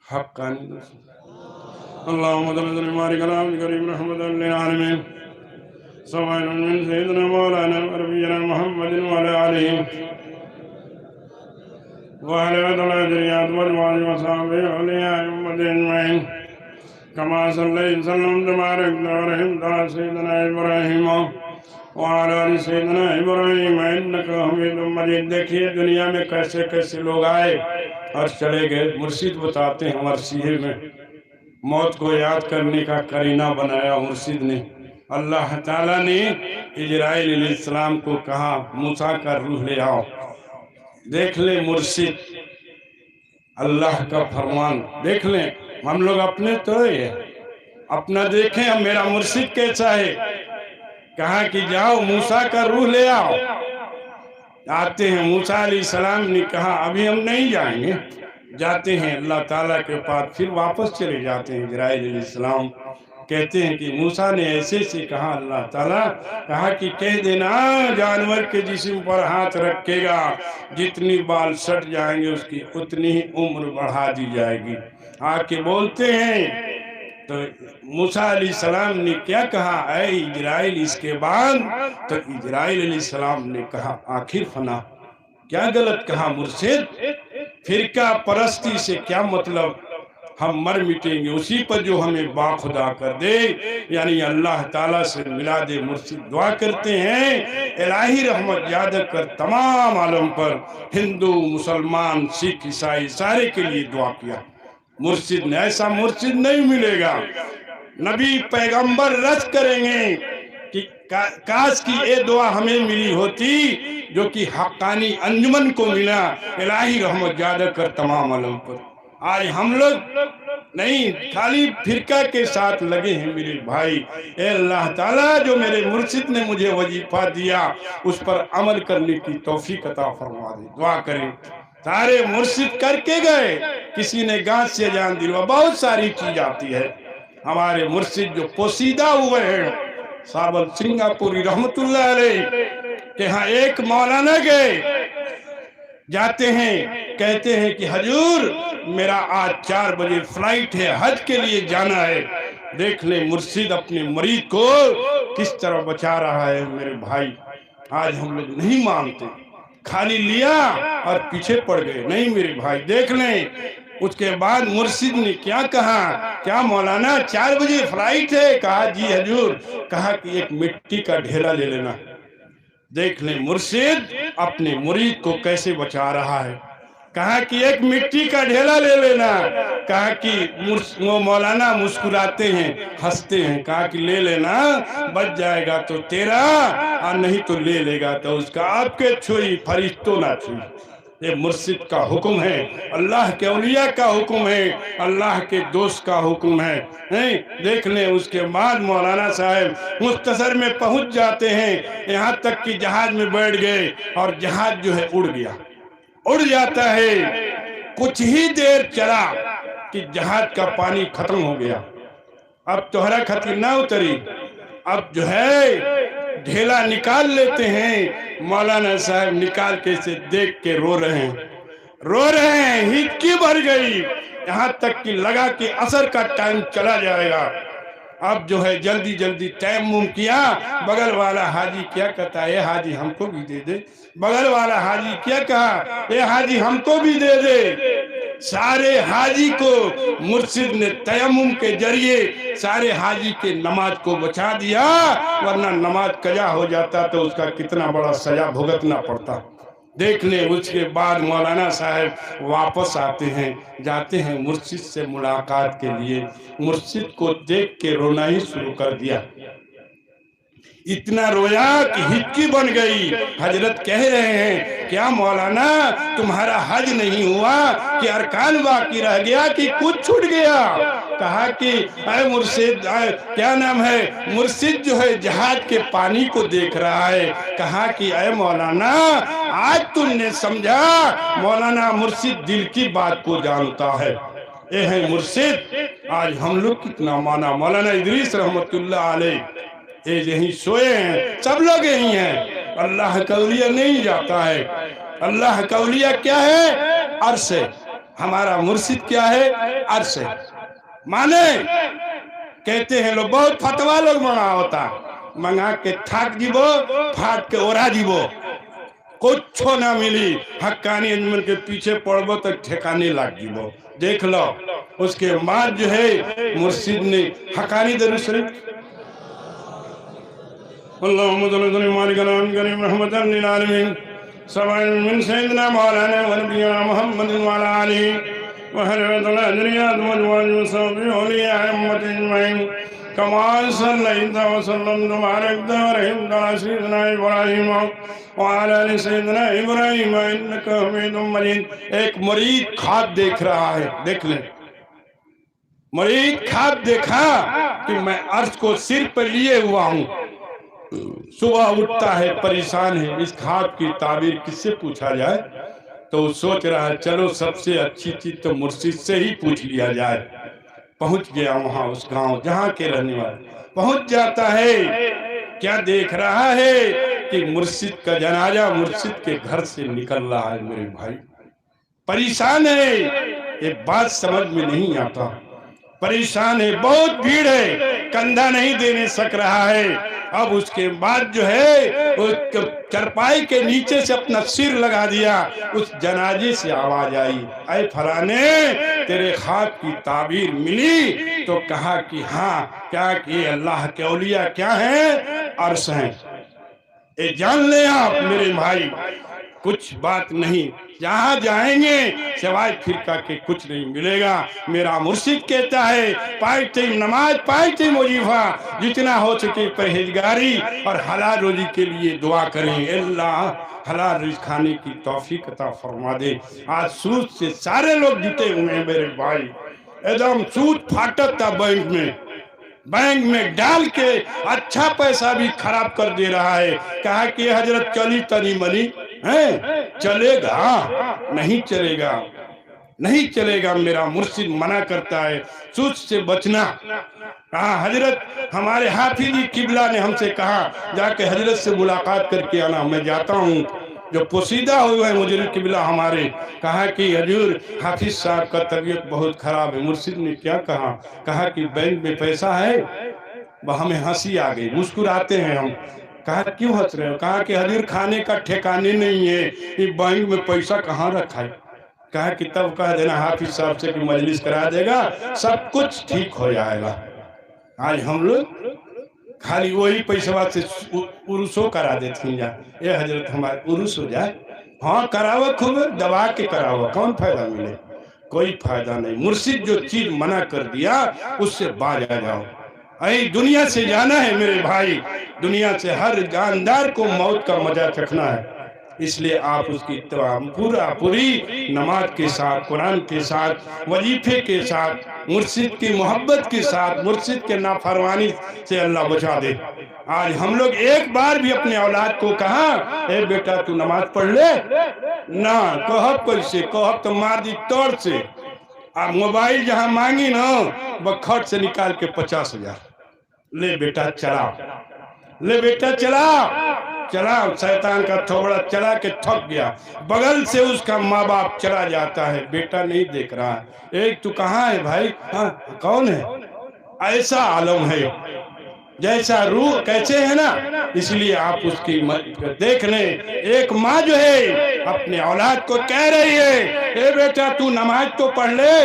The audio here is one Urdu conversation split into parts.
حقانی اللهم صل وسلم وبارك على عبدك الكريم رحمة للعالمين سبحان من سيدنا مولانا ونبينا محمد وعلى آله وعلى الذريات والوالد وصحبه أولياء أمة أجمعين كما صليت وسلمت وباركت ورحمت على سيدنا إبراهيم وعلى آل سيدنا إبراهيم إنك حميد مجيد۔ دیکھیے دنیا میں کیسے کیسے لوگ آئے اور چلے گئے۔ مرشد بتاتے ہیں مرثیے میں موت کو یاد کرنے کا قرینہ بنایا مرشد نے۔ اللہ تعالیٰ نے اجرائیل علیہ السلام کو کہا موسیٰ کا روح لے آؤ۔ دیکھ لیں مرشد اللہ کا فرمان دیکھ لیں۔ ہم لوگ اپنے تو اپنا دیکھیں ہم میرا مرشد کیسا ہے۔ کہا کہ جاؤ موسیٰ کا روح لے آؤ۔ آتے ہیں موسیٰ علیہ السلام نے کہا ابھی ہم نہیں جائیں گے۔ جاتے ہیں اللہ تعالیٰ کے پاس پھر واپس چلے جاتے ہیں۔ جبرائیل علیہ السلام کہتے ہیں کہ موسیٰ نے ایسے سے کہا اللہ تعالیٰ کہا کہ کہہ دینا جانور کے جسم پر ہاتھ رکھے گا جتنی بال سٹ جائیں گے اس کی اتنی ہی عمر بڑھا دی جائے گی۔ آ کے بولتے ہیں تو موسیٰ علیہ السلام نے کیا کہا اے اجرائیل اس کے بعد؟ تو اجرائیل علیہ السلام نے کہا آخر فنا۔ کیا غلط کہا مرشد؟ فرقہ پرستی سے کیا مطلب؟ ہم مر مٹیں گے اسی پر جو ہمیں باخدا کر دے، یعنی اللہ تعالیٰ سے ملا دے۔ مرشد دعا کرتے ہیں الہی رحمت زیادہ کر تمام عالم پر، ہندو مسلمان سکھ عیسائی سارے کے لیے دعا کیا۔ مرشد نے ایسا مرشد نہیں ملے گا۔ نبی پیغمبر رد کریں گے کہ کاش کی یہ دعا ہمیں ملی ہوتی جو کہ حقانی انجمن کو ملا۔ الہی رحمت زیادہ کر تمام عالم پر۔ آج ہم لوگ نہیں خالی فرقہ کے ساتھ لگے ہیں میرے بھائی۔ اے اللہ تعالیٰ جو میرے مرشد نے مجھے وظیفہ دیا اس پر عمل کرنے کی توفیق عطا فرما دے۔ دعا کریں۔ سارے مرشد کر کے گئے، کسی نے گانس سے جان دلوا، بہت ساری چیز آتی ہے۔ ہمارے مرشد جو پوسیدہ ہوئے ہیں سابل سنگاپوری رحمت اللہ علیہ کہ ہاں ایک مولانا گئے، جاتے ہیں کہتے ہیں کہ حضور میرا آج 4 بجے فلائٹ ہے، حج کے لیے جانا ہے۔ دیکھ لیں مرشد اپنے مرید کو کس طرح بچا رہا ہے میرے بھائی۔ آج ہم لوگ نہیں مانتے، خالی لیا اور پیچھے پڑ گئے۔ نہیں میرے بھائی دیکھ لیں اس کے بعد مرشد نے کیا کہا، کیا مولانا 4 بجے فلائٹ ہے؟ کہا جی حضور۔ کہا کہ ایک مٹی کا ڈھیلا لے لینا۔ دیکھ لیں مرشد اپنے مرید کو کیسے بچا رہا ہے۔ کہا کہ ایک مٹی کا ڈھیلا لے لینا۔ کہا کہ وہ مولانا مسکراتے ہیں ہنستے ہیں۔ کہا کہ لے لینا، بچ جائے گا تو تیرا اور نہیں تو لے لے گا تو اس کا۔ آپ کے چھوئی فرشتوں نہ چھوئی۔ یہ مرشد کا حکم ہے، اللہ کے اولیاء کا حکم ہے، اللہ کے دوست کا حکم ہے۔ دیکھ لیں اس کے بعد مولانا صاحب مختصر میں پہنچ جاتے ہیں، یہاں تک کہ جہاز میں بیٹھ گئے اور جہاز جو ہے اڑ گیا، اڑ جاتا ہے۔ کچھ ہی دیر چلا کہ جہاز کا پانی ختم ہو گیا۔ اب توہرا خطر نہ اتری، اب جو ہے ڈھیلا نکال لیتے ہیں۔ مولانا صاحب نکال کے سے دیکھ کے رو رہے ہیں، ہچکی بھر گئی، یہاں تک کہ لگا کہ عصر کا ٹائم چلا جائے گا۔ اب جو ہے جلدی جلدی تیمم کیا۔ بغل والا حاجی کیا کہتا ہے اے حاجی ہم کو بھی دے دے۔ بغل والا حاجی کیا کہا اے حاجی ہم کو بھی دے دے۔ سارے حاجی کو مرشد نے تیمم کے ذریعے سارے حاجی کے نماز کو بچا دیا، ورنہ نماز قضا ہو جاتا تو اس کا کتنا بڑا سزا بھگتنا پڑتا۔ دیکھ لیں اس کے بعد مولانا صاحب واپس آتے ہیں، جاتے ہیں مرشد سے ملاقات کے لیے۔ مرشد کو دیکھ کے رونا ہی شروع کر دیا، اتنا رویا کہ ہچکی بن گئی۔ حضرت کہہ رہے ہیں کیا مولانا تمہارا حج نہیں ہوا کہ ارکان باقی رہ گیا کہ کچھ چھوٹ گیا؟ کہا کہ اے مرشد کیا نام ہے، مرشد جو ہے جہاز کے پانی کو دیکھ رہا ہے۔ کہا کہ اے مولانا آج تم نے سمجھا، مولانا مرشد دل کی بات کو جانتا ہے۔ اے ہے مرشد آج ہم لوگ کتنا مانا۔ مولانا ادریس رحمت اللہ علیہ یہیں سوئے ہیں، سب لوگ یہیں ہیں۔ اللہ کا اولیاء نہیں جاتا ہے۔ اللہ کا اولیاء کیا ہے؟ عرش ہے، ہمارا مرشد کیا ہے؟ عرش ہے. مانے کہتے ہیں لوگ بہت فتوا لوگ منگا ہوتا منگا کے تھاک دیبو پھاٹ کے اورا دیبو کچھو نہ ملی. حقانی انجمن کے پیچھے پڑبو تو ٹھکانے لگ دیبو. دیکھ لو اس کے بعد جو ہے مرشد نے حقانی درود شریف اللہم صلی اللہ مالک العالمین کریم رحمت للعالمین سبعین من سیدنا مولانا ونبینا محمد وعلا آلہ وحرمت الادریات والواج وصحبہ اولیاء امت اجمعین کما صلیت وسلمت وبارکت ورحمت علی سیدنا ابراہیم وعلا آل سیدنا ابراہیم انک حمید مجید. ایک مرید خواب دیکھ رہا ہے. دیکھ لیں مرید خواب دیکھا کہ میں عرش کو سر پر لیے ہوا ہوں. صبح اٹھتا ہے پریشان ہے اس خواب کی تعبیر کس سے پوچھا جائے تو وہ سوچ رہا ہے چلو سب سے اچھی چیز تو مرشد سے ہی پوچھ لیا جائے. پہنچ گیا وہاں اس گاؤں جہاں کے رہنے والے. پہنچ جاتا ہے کیا دیکھ رہا ہے کہ مرشد کا جنازہ مرشد کے گھر سے نکل رہا ہے. میرے بھائی پریشان ہے ایک بات سمجھ میں نہیں آتا. پریشان ہے بہت بھیڑ ہے کندھا نہیں دینے سک رہا ہے. اب اس کے بعد جو ہے چرپائی کے نیچے سے اپنا سر لگا دیا. اس جنازے سے آواز آئی اے فلانے تیرے خواب کی تعبیر ملی تو کہا کہ ہاں. کیا کہ اللہ کے اولیاء کیا ہیں؟ عرش ہیں. اے جان لیں آپ میرے بھائی کچھ بات نہیں جہاں جائیں گے سوائے فرقہ کے کچھ نہیں ملے گا. میرا مرشد کہتا ہے پانچ نماز پانچ وظیفہ جتنا ہو سکے پرہیزگاری اور حلال روزی کے لیے دعا کریں. اللہ حلال رزق کھانے کی توفیق عطا فرما دے. آج سود سے سارے لوگ جتے ہوئے ہیں میرے بھائی. ایک دم سود پھاٹت تھا بینک میں ڈال کے اچھا پیسہ بھی خراب کر دے رہا ہے. کہا کہ حضرت چلی تنی منی چلے گا نہیں چلے گا نہیں چلے گا. میرا مرشد منع کرتا ہے سود سے بچنا. کہا حضرت ہمارے حافظی قبلہ نے ہم سے کہا جا کے حضرت سے ملاقات کر کے آنا. میں جاتا ہوں جو پوشیدہ ہوئے ہیں مجرد قبلہ ہمارے. کہا کہ حضور حافظ صاحب کا طبیعت بہت خراب ہے. مرشد نے کیا کہا؟ کہا کہ بینک میں پیسہ ہے. ہمیں ہنسی آ گئی مسکراتے ہیں ہم. کہا کیوں ہنس رہے ہو؟ کہا کہ حضور کھانے کا ٹھکانے نہیں ہے یہ بینک میں پیسہ کہاں رکھا ہے. کہا کہ تب کہہ دینا حافظ صاحب سے کہ مجلس کرا دے گا سب کچھ ٹھیک ہو جائے گا. آج ہم لوگ خالی وہی پیسہ سے عرسوں کرا دیتے ہیں. اے حضرت ہمارے عرس ہو جائے. ہاں کراو خوب دبا کے کراو کون فائدہ ملے؟ کوئی فائدہ نہیں. مرشد جو چیز منع کر دیا اس سے باز آ جاؤ. اے دنیا سے جانا ہے میرے بھائی. دنیا سے ہر جاندار کو موت کا مزہ چکھنا ہے. اس لیے آپ اس کی اتباع پوری نماز کے ساتھ قرآن کے ساتھ وظیفے کے ساتھ مرشد کی محبت کے ساتھ مرشد کے نافرمانی سے اللہ بچا دے. آج ہم لوگ ایک بار بھی اپنے اولاد کو کہا اے بیٹا تو نماز پڑھ لے نہ کہب کیسے کہب تو مار دی توڑ سے. آپ موبائل جہاں مانگی نا بکھٹ سے نکال کے 50,000 لے بیٹا چلا لے بیٹا چلا چلا. شیطان کا تھوڑا چلا کے تھک گیا. بغل سے اس کا ماں باپ چلا جاتا ہے بیٹا نہیں دیکھ رہا ہے. ایک تو کہاں ہے بھائی؟ ہاں کون ہے؟ ایسا عالم ہے جیسا روح کیسے ہے نا. اس لیے آپ اس کی دیکھ لیں. ایک ماں جو ہے اپنے اولاد کو کہہ رہی ہے اے بیٹا تو نماز تو پڑھ لے.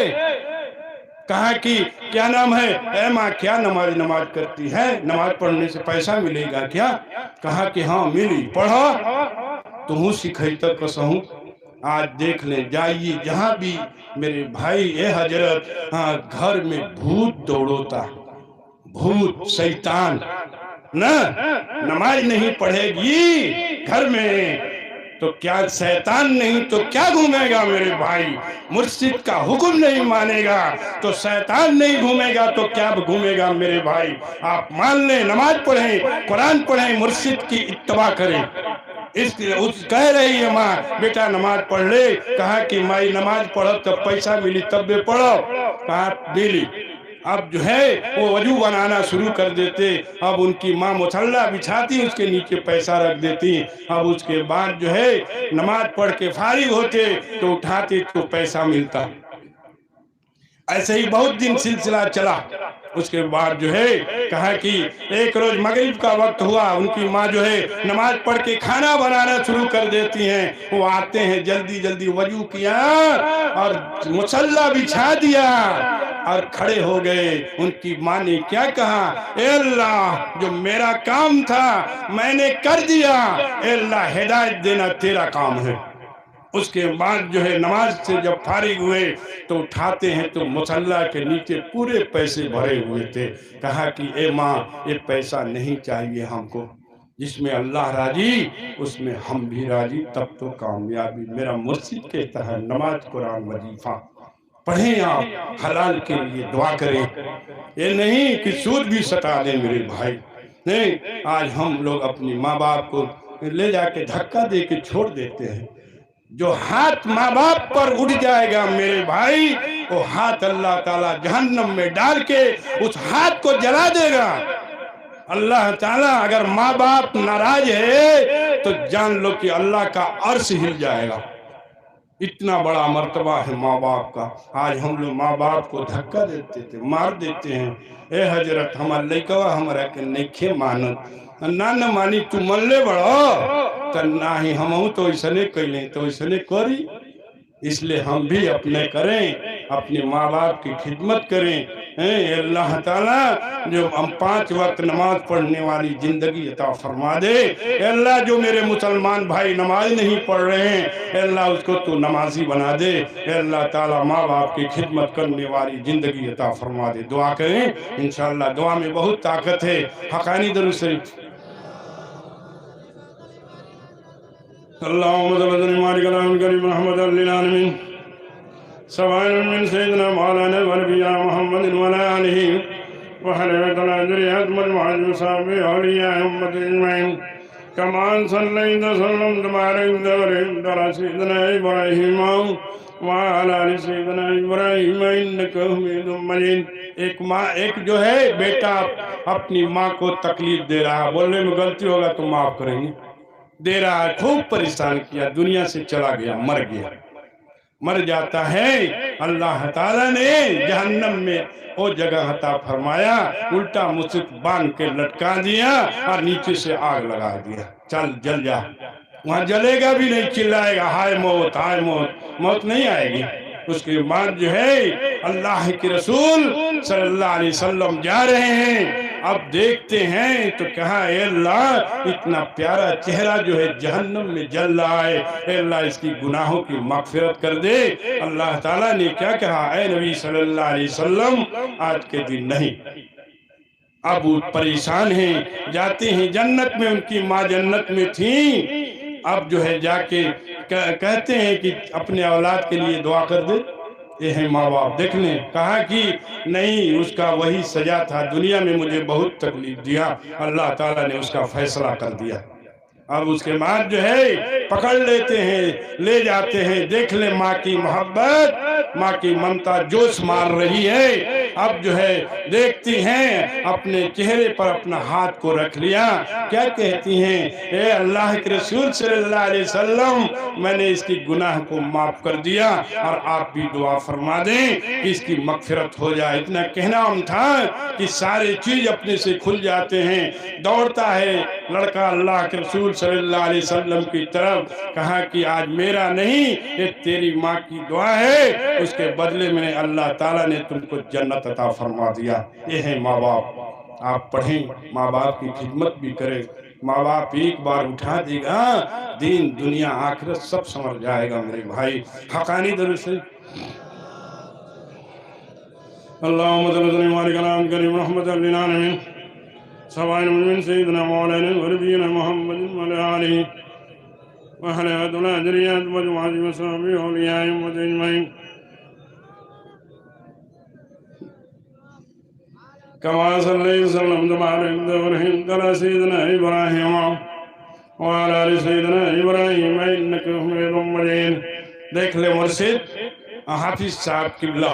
کہا کہ کیا نام ہے؟ اے ماں کیا نماز کرتی ہے؟ نماز پڑھنے سے پیسہ ملے گا کیا؟ کہا کہ ہاں ملی. پڑھو تو ہوں سکھائیتا کسہوں. آج دیکھ لیں جائیے جہاں بھی میرے بھائی اے حضرت ہاں گھر میں بھوت دوڑوتا بھوت شیطان نہ نماز نہیں پڑھے گی گھر میں تو کیا شیطان نہیں تو کیا گھومے گا میرے بھائی. مرشد کا حکم نہیں مانے گا تو شیطان نہیں گھومے گا تو کیا گھومے گا میرے بھائی. آپ مان لیں نماز پڑھیں قرآن پڑھیں مرشد کی اتباع کریں. کہہ رہی ہے ماں بیٹا نماز پڑھ لے. کہا کہ مائی نماز پڑھو تب پیسہ ملی تب بھی پڑھو. کہا ملی. اب جو ہے وہ وضو بنانا شروع کر دیتے، اب ان کی ماں مصلی بچھاتی، اس کے نیچے پیسہ رکھ دیتی، اب اس کے بعد جو ہے نماز پڑھ کے فارغ ہوتے تو اٹھاتے تو پیسہ ملتا۔ ایسے ہی بہت دن سلسلہ چلا۔ اس کے بعد جو ہے کہا کہ ایک روز مغرب کا وقت ہوا، ان کی ماں جو ہے نماز پڑھ کے کھانا بنانا شروع کر دیتی ہیں، وہ آتے ہیں جلدی جلدی وضو کیا اور مصلی بچھا دیا اور کھڑے ہو گئے۔ ان کی ماں نے کیا کہا، اے اللہ جو میرا کام تھا میں نے کر دیا، اے اللہ ہدایت دینا تیرا کام ہے۔ اس کے بعد جو ہے نماز سے جب فارغ ہوئے تو اٹھاتے ہیں تو مصلی کے نیچے پورے پیسے بھرے ہوئے تھے۔ کہا کہ اے ماں یہ پیسہ نہیں چاہیے ہم کو، جس میں اللہ راضی اس میں ہم بھی راضی، تب تو کامیابی۔ میرا مرشد کہتا ہے نماز قرآن وظیفہ پڑھیں، آپ حلال کے لیے دعا کریں، یہ نہیں کہ سود بھی ستا دیں میرے بھائی۔ نہیں، آج ہم لوگ اپنی ماں باپ کو لے جا کے دھکا دے کے چھوڑ دیتے ہیں۔ جو ہاتھ ماں باپ پر اٹھ جائے گا میرے بھائی، وہ ہاتھ اللہ تعالیٰ جہنم میں ڈال کے اس ہاتھ کو جلا دے گا۔ اللہ تعالیٰ اگر ماں باپ ناراض ہے تو جان لو کہ اللہ کا عرش ہل جائے گا۔ اتنا بڑا مرتبہ ہے ماں باپ کا۔ آج ہم لوگ ماں باپ کو دھکا دیتے تھے، مار دیتے ہیں۔ اے حضرت ہمارا لئیکوا ہمارا کہ نیکھے مانت نہ مانی تو من لے بڑھو تو نہ ہی ہم تو اسنے کہیں تو اسنے کری۔ اس لئے ہم بھی اپنے کریں، اپنے ماں باپ کی خدمت کریں۔ اے اللہ تعالیٰ جو ہم 5 وقت نماز پڑھنے والی زندگی عطا فرما دے۔ اے اللہ جو میرے مسلمان بھائی نماز نہیں پڑھ رہے ہیں، اے اللہ اس کو تو نمازی بنا دے۔ اے اللہ تعالیٰ ماں باپ کی خدمت کرنے والی زندگی عطا فرما دے۔ دعا کریں، انشاءاللہ دعا میں بہت طاقت ہے۔ حقانی درود شریف۔ اللہم صلی اللہ علیہ وآلہ کلام کریم محمد للعالمین سوائن من سیدنا مولانا ونبینا محمد وعلی آلہ وحلوۃ الذریات مجموعات مصابیح اولیاء امت اجمعین کمان صلیت وسلم تبارک ورحمت علی سیدنا ابراہیم وعلی آل سیدنا ابراہیم انک حمید مجید۔ ایک ماں، ایک جو ہے بیٹا اپنی ماں کو تکلیف دے رہا، بولنے میں غلطی ہوگا تو معاف کریں گے، دے رہا ہے، خوب پریشان کیا، دنیا سے چلا گیا، مر گیا، مر جاتا ہے۔ اللہ تعالیٰ نے جہنم میں وہ جگہ عطا فرمایا، الٹا مسک باندھ کے لٹکا دیا اور نیچے سے آگ لگا دیا، چل جل جا۔ وہاں جلے گا بھی نہیں، چلائے گا ہائے موت ہائے موت، موت نہیں آئے گی۔ اس کے بعد جو ہے اللہ کے رسول صلی اللہ علیہ وسلم جا رہے ہیں، اب دیکھتے ہیں تو کہا اے اللہ اتنا پیارا چہرہ جو ہے جہنم میں جل رہا ہے، اے اللہ اس کی گناہوں کی مغفرت کر دے۔ اللہ تعالیٰ نے کیا کہا، اے نبی صلی اللہ علیہ وسلم آج کے دن نہیں۔ اب وہ پریشان ہیں، جاتے ہیں جنت میں، ان کی ماں جنت میں تھیں، اب جو ہے جا کے کہتے ہیں کہ اپنے اولاد کے لیے دعا کر دے۔ یہ ہے ماں باپ، دیکھ لیں، کہا کہ نہیں، اس کا وہی سزا تھا، دنیا میں مجھے بہت تکلیف دیا، اللہ تعالیٰ نے اس کا فیصلہ کر دیا۔ اب اس کے بعد جو ہے پکڑ لیتے ہیں، لے جاتے ہیں، دیکھ لیں ماں کی محبت، ماں کی ممتا جوش مار رہی ہے۔ اب جو ہے دیکھتی ہیں، اپنے چہرے پر اپنا ہاتھ کو رکھ لیا، کیا کہتی ہیں، اے اللہ کے رسول صلی اللہ علیہ وسلم میں نے اس کی گناہ کو معاف کر دیا اور آپ بھی دعا فرما دیں کہ اس کی مغفرت ہو جائے۔ اتنا کہنا ہم تھا کہ سارے چیز اپنے سے کھل جاتے ہیں۔ دوڑتا ہے لڑکا اللہ کے رسول صلی اللہ علیہ وسلم کی طرف، کہا کہ آج میرا نہیں، یہ تیری ماں کی دعا ہے، اس کے بدلے میں اللہ تعالیٰ نے تم کو جنت عطا فرما دیا۔ یہ ہے ماں باپ، آپ پڑھیں، ماں باپ کی خدمت بھی کریں۔ ماں باپ ایک بار اٹھا دے گا، دین دنیا آخرت سب سمجھ جائے گا میرے بھائی۔ حقانی درود شریف۔ اللہم صلی اللہ علیہ کلام کریم رحمت للعالمین سوائن من سیدنا مولانا ونبینا محمد وعلی آلہ وحلوۃ الذریات مجموعات مصابیح اولیاء امت اجمعین کما صلی وسلم تبارک ورحمت علی سیدنا ابراہیم وعلی آل سیدنا ابراہیم انک حمید مجید۔ دیکھ لے مرشد حافظ صاحب قبلہ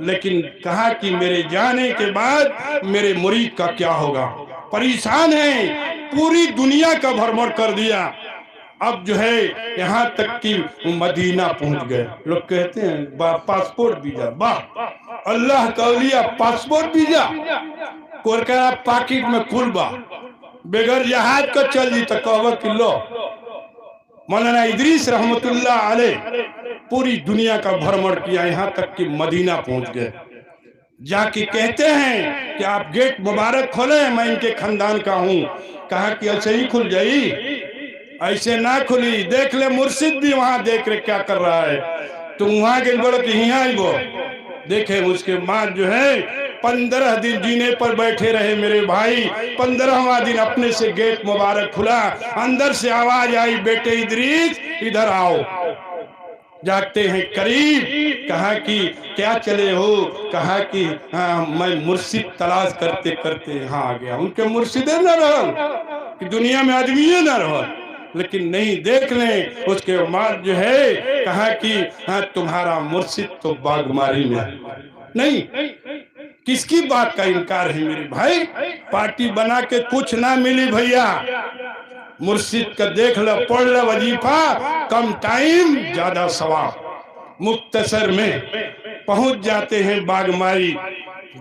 لیکن کہا کہ میرے جانے کے بعد میرے مرید کا کیا ہوگا؟ پریشان ہیں، پوری دنیا کا بھرمڑ کر دیا، اب جو ہے یہاں تک کہ مدینہ پہنچ گئے۔ لوگ کہتے ہیں پاسپورٹ ویزا، اللہ کا اولیاء پاسپورٹ ویزا کوئی کہا پاکٹ میں کھل با بغیر جہاز کو چل جی تو کہو کہ لو۔ مولانا ادریس رحمت اللہ علیہ پوری دنیا کا بھرمڑ کیا، یہاں تک کہ مدینہ پہنچ گئے۔ جا کے کہتے ہیں کہ آپ گیٹ مبارک کھولیں، میں ان کے خاندان کا ہوں۔ کہا کہ ایسے ہی کھل جائی، ایسے نہ کھلی، دیکھ لے مرشد بھی وہاں دیکھ رہے کیا کر رہا ہے، تم وہاں کے بڑھو کہ یہاں ہی وہ دیکھیں۔ اس کے بعد جو ہے 15 دن جینے پر بیٹھے رہے میرے بھائی، 15واں دن اپنے سے گیٹ مبارک کھلا، اندر سے آواز آئی بیٹے ادریس ادھر آؤ۔ جاتے ہیں قریب، کہا کہ کیا چلے ہو؟ کہا کہ میں مرشد تلاش کرتے کرتے یہاں آ گیا۔ ان کے مرشدیں نہ رہا کہ دنیا میں آدمیوں نہ رہا، لیکن نہیں دیکھ لیں۔ اس کے بعد جو ہے کہا کہ تمہارا مرشد تو باغماری میں نہیں۔ کس کی بات کا انکار ہے میرے بھائی؟ پارٹی بنا کے کچھ نہ ملی بھیا، مرشد کا دیکھ لو، پڑھ لو وظیفہ، کم ٹائم زیادہ ثواب، مختصر میں پہنچ جاتے ہیں باغماری۔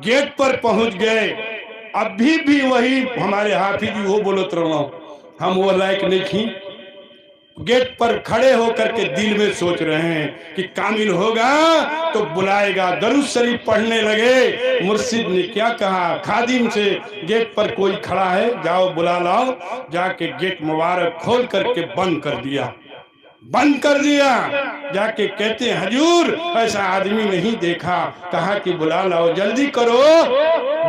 گیٹ پر پہنچ گئے، ابھی بھی وہی ہمارے حافظ وہ بولت رہا ہوں، ہم وہ لائق نہیں تھی۔ گیٹ پر کھڑے ہو کر کے دل میں سوچ رہے ہیں کہ کامل ہوگا تو بلائے گا، درود شریف پڑھنے لگے۔ مرشد نے کیا کہا خادم سے، گیٹ پر کوئی کھڑا ہے جاؤ بلا لاؤ۔ جا کے گیٹ مبارک کھول کر کے بند کر دیا، بند کر دیا۔ جا کے کہتے ہیں حضور ایسا آدمی نہیں دیکھا۔ کہا کہ بلا لاؤ، جلدی کرو۔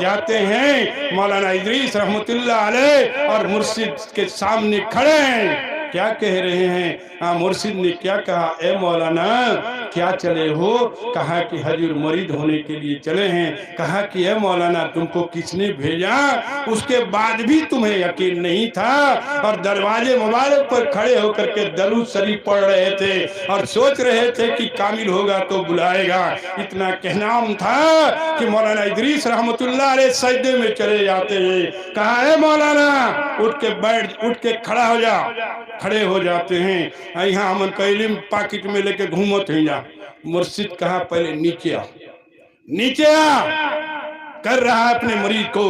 جاتے ہیں، مولانا ادریس رحمت اللہ علیہ اور مرشد کے سامنے کھڑے ہیں۔ کیا کہہ رہے ہیں؟ مرشد نے کیا کہا، اے مولانا کیا چلے ہو؟ کہا کہ حضور مرید ہونے کے لیے چلے ہیں۔ کہا کہ اے مولانا تم کو کس نے بھیجا؟ اس کے بعد بھی تمہیں یقین نہیں تھا اور دروازے مبارک پر کھڑے ہو کر کے درود شریف پڑھ رہے تھے اور سوچ رہے تھے کہ کامل ہوگا تو بلائے گا۔ اتنا کہنا تھا کہ مولانا ادریس رحمت اللہ علیہ سجدے میں چلے جاتے ہیں۔ کہا اے مولانا اٹھ کے کھڑا ہو جا۔ کھڑے ہو جاتے ہیں، یہاں امن کا علم پاکٹ میں لے کے گھومت ہیں جا۔ مرشد کہا پہلے نیچے آ، نیچے آ، کر رہا اپنے مرید کو۔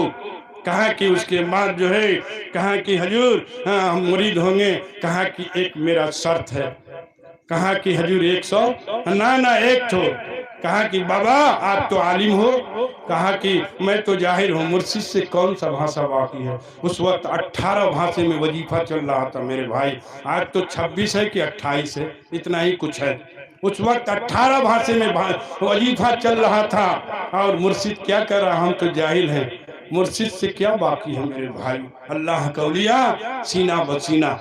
کہا کہ اس کے بعد جو ہے کہا کہ حضور ہم مرید ہوں گے۔ کہا کہ ایک میرا شرط ہے۔ کہا کہ حضور 100؟ نہ 1 تو۔ کہا کہ بابا آپ تو عالم ہو۔ کہا کہ میں تو جاہل ہوں، مرشد سے کون سا بھاشا باقی ہے؟ اس وقت 18 بھاشے میں وظیفہ چل رہا تھا میرے بھائی، آج تو 26 ہے کہ 28 ہے، اتنا ہی کچھ ہے۔ اس وقت 18 بھاشے میں وظیفہ چل رہا تھا اور مرشد کیا کر رہا، ہم تو جاہل ہیں، مرشد سے کیا باقی ہے میرے بھائی؟ اللہ کا اولیاء سینہ بسینہ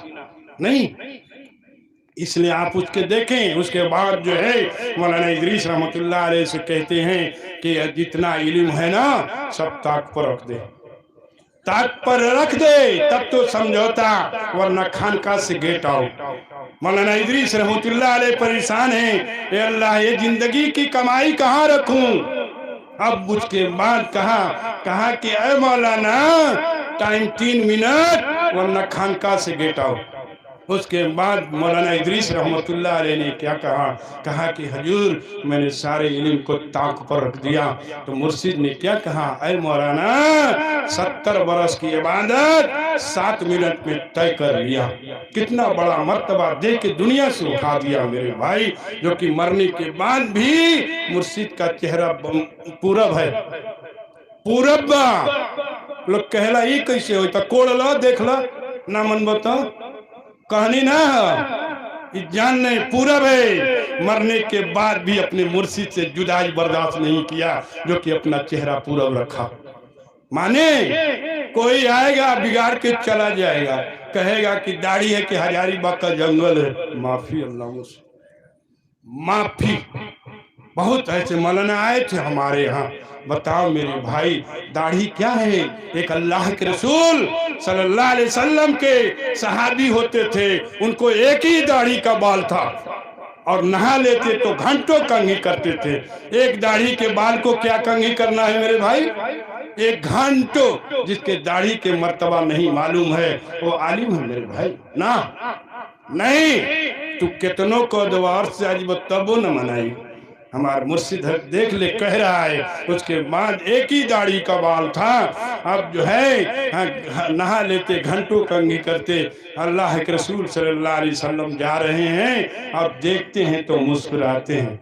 نہیں، اس لیے آپ اس کے دیکھیں۔ اس کے بعد جو ہے مولانا ادریس رحمت اللہ علیہ سے کہتے ہیں کہ جتنا علم ہے نا سب طاق پر رکھ دے، طاق پر رکھ دے، تب تو سمجھوتا، ورنہ خانقاہ سے گیٹ آؤ۔ مولانا ادریس رحمت اللہ علیہ پریشان ہیں، اے اللہ یہ زندگی کی کمائی کہاں رکھوں؟ اب اس کے بعد کہا کہ اے مولانا ٹائم 3 منٹ ورنہ خانقاہ سے گیٹ آؤ۔ اس کے بعد مولانا ادریس رحمت اللہ علیہ نے کیا کہا کہ حضور میں نے سارے علم کو طاق پر رکھ دیا۔ تو مرشد نے کیا کہا، اے مولانا 70 برس کی عبادت 7 منٹ میں طے کر لیا۔ کتنا بڑا مرتبہ دے کے دنیا سے اٹھا دیا میرے بھائی، جو کہ مرنے کے بعد بھی مرشد کا چہرہ پورب ہے، پورب۔ لوگ کہلا یہ کیسے ہوتا، کوڑ لا دیکھ لا نہ من بتا کہانی نہ جان نہیں، پورب ہے۔ مرنے کے بعد بھی اپنے مرشد سے جدائی برداشت نہیں کیا، جو کہ اپنا چہرہ پورب رکھا۔ مانے کوئی آئے گا بگاڑ کے چلا جائے گا، کہے گا کہ داڑھی ہے کہ ہزاری باغ کا جنگل ہے، معافی اللہ مجھ معافی۔ بہت ایسے مولانا آئے تھے ہمارے ہاں، بتاؤ میرے بھائی داڑھی کیا ہے؟ ایک اللہ کے رسول صلی اللہ علیہ وسلم کے صحابی ہوتے تھے، ان کو ایک ہی داڑھی کا بال تھا، اور نہا لیتے تو گھنٹوں کنگھی کرتے تھے. ایک داڑھی کے بال کو کیا کنگھی کرنا ہے میرے بھائی؟ ایک گھنٹوں. جس کے داڑھی کے مرتبہ نہیں معلوم ہے وہ عالم ہے میرے بھائی نا. نہیں تو کتنوں کو دوار سے عجب تبو نہ منائی. ہمارا مرشد دیکھ لے کہہ رہا ہے اس کے بعد ایک ہی داڑھی کا بال تھا. اب جو ہے نہا لیتے گھنٹوں کنگھی کرتے. اللہ کے رسول صلی اللہ علیہ وسلم جا رہے ہیں اب دیکھتے ہیں تو مسکراتے ہیں.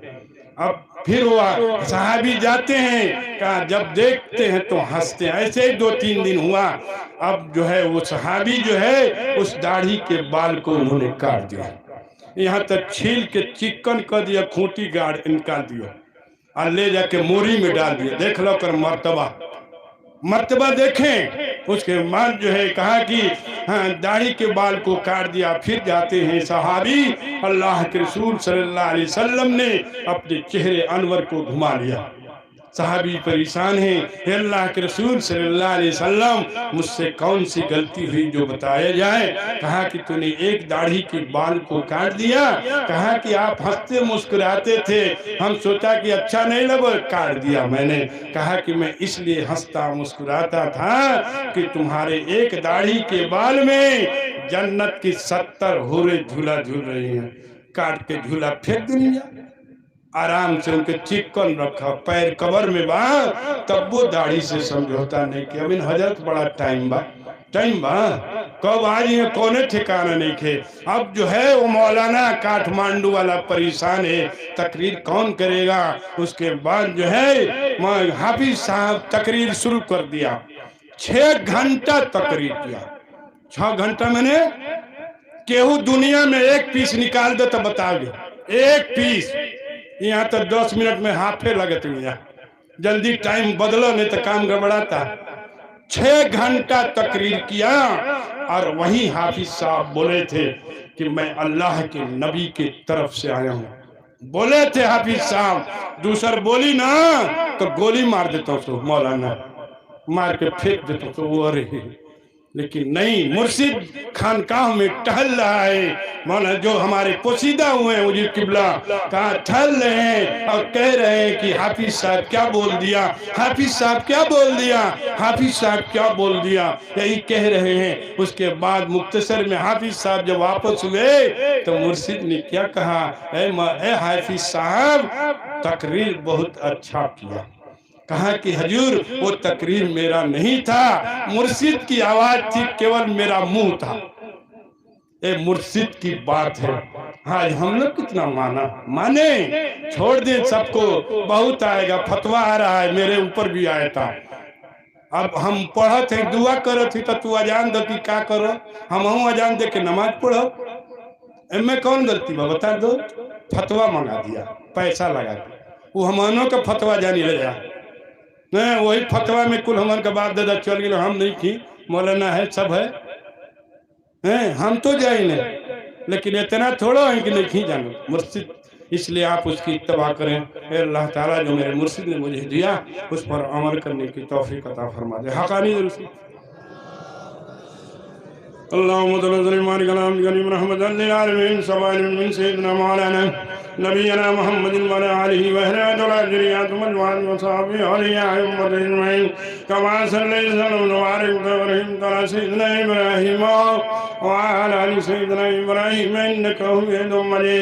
اب پھر وہ صحابی جاتے ہیں کہا جب دیکھتے ہیں تو ہنستے ہیں. ایسے ہی 2-3 دن ہوا. اب جو ہے وہ صحابی جو ہے اس داڑھی کے بال کو انہوں نے کاٹ دیا. یہاں تک چھیل کے چکن کر دیا, کھوٹی گاڑ نکال دیا اور لے جا کے موری میں ڈال دیا. دیکھ لو کر مرتبہ دیکھیں. اس کے بعد جو ہے کہا کہ داڑھی کے بال کو کاٹ دیا. پھر جاتے ہیں صحابی, اللہ کے رسول صلی اللہ علیہ وسلم نے اپنے چہرے انور کو گھما لیا. صحابی پریشان ہیں, اے اللہ کے رسول صلی اللہ علیہ وسلم مجھ سے کون سی غلطی ہوئی جو بتایا جائے. کہا کہ تو نے ایک داڑھی کے بال کو کاٹ دیا. کہا کہ آپ ہنستے مسکراتے تھے, ہم سوچا کہ اچھا نہیں لگا کاٹ دیا میں نے. کہا کہ میں اس لیے ہنستا مسکراتا تھا کہ تمہارے ایک داڑھی کے بال میں جنت کی 70 حوریں جھولا جھول رہی ہیں. کاٹ کے جھولا پھینک دیا. آرام سے ان کے چکن رکھا, پیر قبر میں باندھ. تب وہ داڑھی سے سمجھوتا نہیں کہ اب ان حضرت بڑا ٹائم با کب آج ہیں کونے ٹھکانہ نہیں کھے. اب جو ہے وہ مولانا کاٹھمانڈو والا پریشان ہے, تقریر کون کرے گا. اس کے بعد جو ہے حافظ صاحب تقریر شروع کر دیا. 6 گھنٹہ تقریر کیا. 6 گھنٹہ میں نے کیہو دنیا میں ایک پیس نکال دے تو بتا گے ایک پیس. یہاں تو 10 منٹ میں ہافے لگتے ہیں. جلدی ٹائم بدلو نہیں تو کام گڑبڑاتا. 6 گھنٹہ تقریر کیا اور وہی حافظ صاحب بولے تھے کہ میں اللہ کے نبی کی طرف سے آیا ہوں. بولے تھے حافظ صاحب. دوسر بولی نا تو گولی مار دیتا ہوں, تو مولانا مار کے پھینک دیتا ہوں. تو وہ رہے لیکن نہیں, مرشد خانقاہ میں ٹہل رہا ہے. مولانا جو ہمارے پوشیدہ ہوئے ہیں وجود قبلہ کہاں ٹہل رہے ہیں اور کہہ رہے ہیں کہ حافظ صاحب کیا بول دیا, حافظ صاحب کیا بول دیا, حافظ صاحب کیا بول دیا, یہی کہہ رہے ہیں. اس کے بعد مختصر میں حافظ صاحب جب واپس ہوئے تو مرشد نے کیا کہا, اے حافظ صاحب تقریر بہت اچھا کیا. کہا کہ حضور وہ تقریر میرا نہیں تھا, مرشد کی آواز تھی, کیول میرا منہ تھا. اے مرشد کی بات ہے. آج ہم لوگ کتنا مانے چھوڑ دیں سب کو. بہت آئے گا, فتویٰ آ رہا ہے, میرے اوپر بھی آیا تھا. اب ہم پڑھا تھے دعا کرو تھی تو اذان دو کہ کیا کرو, ہم اذان دے کے نماز پڑھو. میں کون غلطی با بتا دو. فتویٰ منگا دیا, پیسہ لگا دیا. وہ ہمانوں کا فتویٰ جانی لگا. نہیں وہی فتویٰ میں کل ہمان کا باپ دادا چل گئے, ہم نہیں تھی, مولانا ہے سب ہے, ہم تو جائیں نہیں. لیکن اتنا تھوڑا ہے کہ نہیں جانا مرشد. اس لیے آپ اس کی اتباع کریں. اے اللہ تعالیٰ جو میرے مرشد نے مجھے دیا اس پر عمل کرنے کی توفیق عطا فرما دے. حقانی رسول اللہم صلی اللہ علیہ وسلم رحمت للعالمین سوال من سیدنا مولانا نبینا محمد وعلى آلہ وصحبہ والذریات والازواج وصحبہ اولیاء امت اجمعین کما صلی وسلم وبارک ورحمت علی سیدنا ابراہیم وعلى آل سیدنا ابراہیم انک حمید مجید.